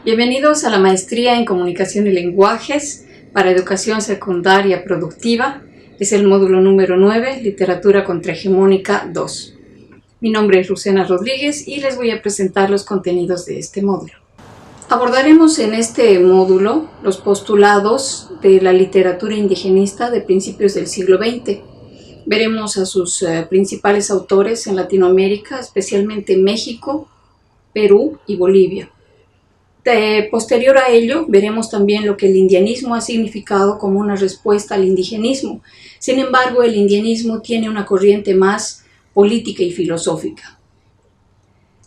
Bienvenidos a la Maestría en Comunicación y Lenguajes para Educación Secundaria Productiva. Es el módulo número 9, Literatura Contrahegemónica 2. Mi nombre es Lucena Rodríguez y les voy a presentar los contenidos de este módulo. Abordaremos en este módulo los postulados de la literatura indigenista de principios del siglo XX. Veremos a sus principales autores en Latinoamérica, especialmente México, Perú y Bolivia. Posterior a ello, veremos también lo que el indianismo ha significado como una respuesta al indigenismo. Sin embargo, el indianismo tiene una corriente más política y filosófica.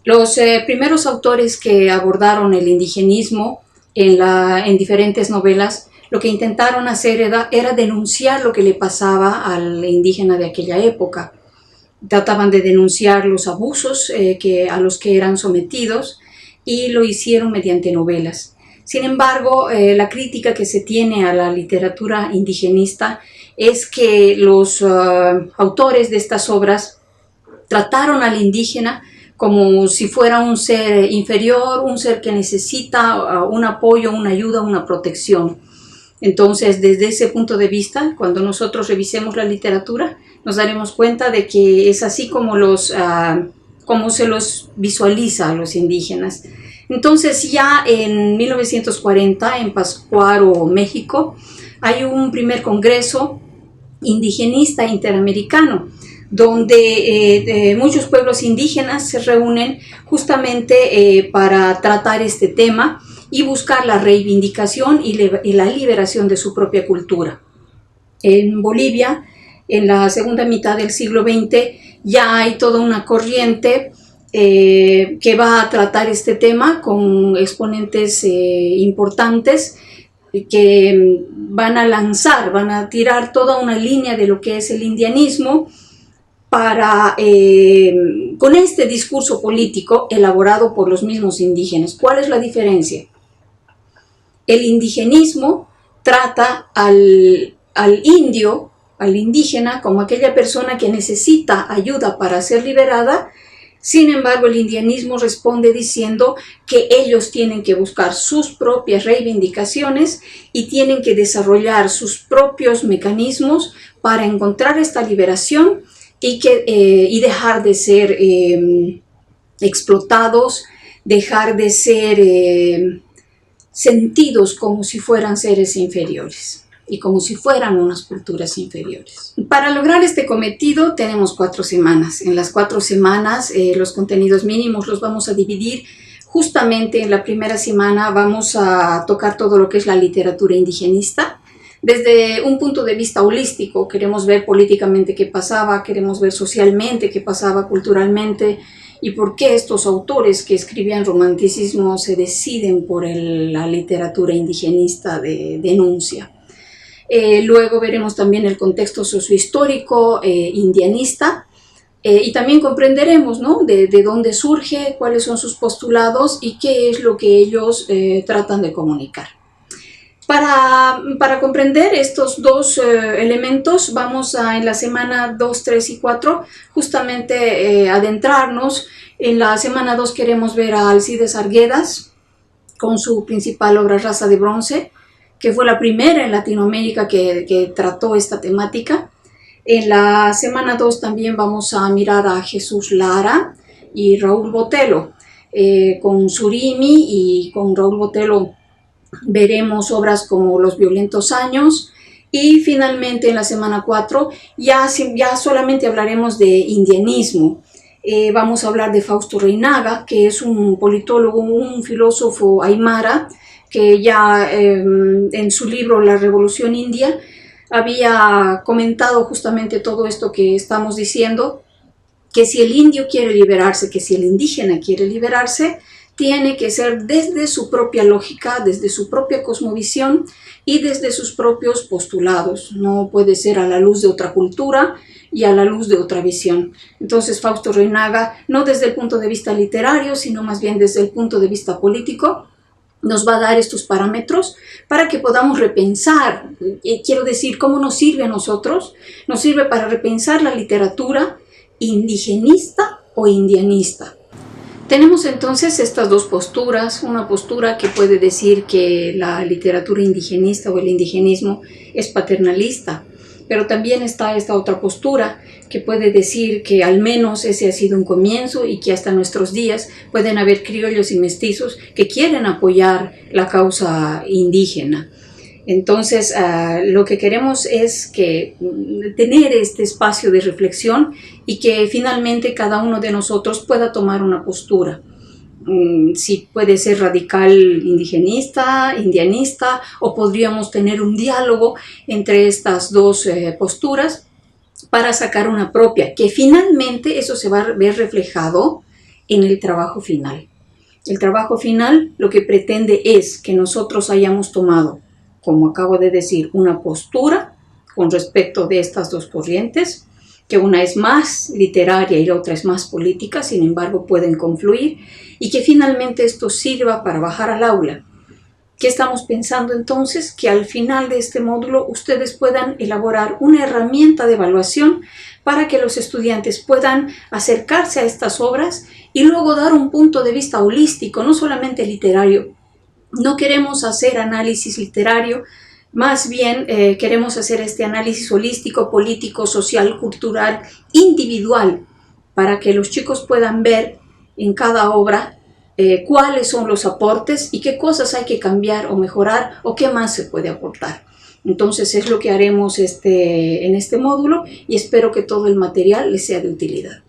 Los primeros autores que abordaron el indigenismo en diferentes novelas, lo que intentaron hacer era denunciar lo que le pasaba al indígena de aquella época. Trataban de denunciar los abusos a los que eran sometidos, y lo hicieron mediante novelas. Sin embargo, la crítica que se tiene a la literatura indigenista es que los autores de estas obras trataron al indígena como si fuera un ser inferior, un ser que necesita un apoyo, una ayuda, una protección. Entonces, desde ese punto de vista, cuando nosotros revisemos la literatura, nos daremos cuenta de que es así como se los visualiza a los indígenas. Entonces ya en 1940 en Pátzcuaro, México, hay un primer congreso indigenista interamericano donde muchos pueblos indígenas se reúnen justamente para tratar este tema y buscar la reivindicación y la liberación de su propia cultura. En Bolivia, en la segunda mitad del siglo XX, ya hay toda una corriente que va a tratar este tema con exponentes importantes que van a tirar toda una línea de lo que es el indianismo con este discurso político elaborado por los mismos indígenas. ¿Cuál es la diferencia? El indigenismo trata al indio, al indígena, como aquella persona que necesita ayuda para ser liberada. Sin embargo, el indianismo responde diciendo que ellos tienen que buscar sus propias reivindicaciones y tienen que desarrollar sus propios mecanismos para encontrar esta liberación y dejar de ser explotados, dejar de ser sentidos como si fueran seres inferiores y como si fueran unas culturas inferiores. Para lograr este cometido tenemos 4 semanas. En las 4 semanas los contenidos mínimos los vamos a dividir. Justamente en la primera semana vamos a tocar todo lo que es la literatura indigenista. Desde un punto de vista holístico, queremos ver políticamente qué pasaba, queremos ver socialmente qué pasaba, culturalmente, y por qué estos autores que escribían romanticismo se deciden por la literatura indigenista de denuncia. Luego veremos también el contexto sociohistórico indianista y también comprenderemos, ¿no?, de dónde surge, cuáles son sus postulados y qué es lo que ellos tratan de comunicar. Para comprender estos dos elementos vamos en la semana 2, 3 y 4 justamente adentrarnos. En la semana 2 queremos ver a Alcides Arguedas con su principal obra Raza de Bronce, que fue la primera en Latinoamérica que trató esta temática. En la semana 2 también vamos a mirar a Jesús Lara y Raúl Botelho. Con Surimi y con Raúl Botelho veremos obras como Los violentos años. Y finalmente en la semana 4 ya solamente hablaremos de indianismo. Vamos a hablar de Fausto Reinaga, que es un politólogo, un filósofo aymara, que ya en su libro La Revolución India había comentado justamente todo esto que estamos diciendo, que si el indio quiere liberarse, que si el indígena quiere liberarse, tiene que ser desde su propia lógica, desde su propia cosmovisión y desde sus propios postulados. No puede ser a la luz de otra cultura y a la luz de otra visión. Entonces Fausto Reinaga, no desde el punto de vista literario, sino más bien desde el punto de vista político, nos va a dar estos parámetros para que podamos repensar, quiero decir, cómo nos sirve a nosotros. Nos sirve para repensar la literatura indigenista o indianista. Tenemos entonces estas dos posturas, una postura que puede decir que la literatura indigenista o el indigenismo es paternalista, pero también está esta otra postura que puede decir que al menos ese ha sido un comienzo y que hasta nuestros días pueden haber criollos y mestizos que quieren apoyar la causa indígena. Entonces, lo que queremos es tener este espacio de reflexión y que finalmente cada uno de nosotros pueda tomar una postura. Si puede ser radical indigenista, indianista, o podríamos tener un diálogo entre estas dos posturas para sacar una propia, que finalmente eso se va a ver reflejado en el trabajo final. El trabajo final lo que pretende es que nosotros hayamos tomado, como acabo de decir, una postura con respecto de estas dos corrientes, que una es más literaria y la otra es más política, sin embargo pueden confluir, y que finalmente esto sirva para bajar al aula. ¿Qué estamos pensando entonces? Que al final de este módulo ustedes puedan elaborar una herramienta de evaluación para que los estudiantes puedan acercarse a estas obras y luego dar un punto de vista holístico, no solamente literario. No queremos hacer análisis literario, más bien queremos hacer este análisis holístico, político, social, cultural, individual, para que los chicos puedan ver en cada obra cuáles son los aportes y qué cosas hay que cambiar o mejorar o qué más se puede aportar. Entonces es lo que haremos en este módulo y espero que todo el material les sea de utilidad.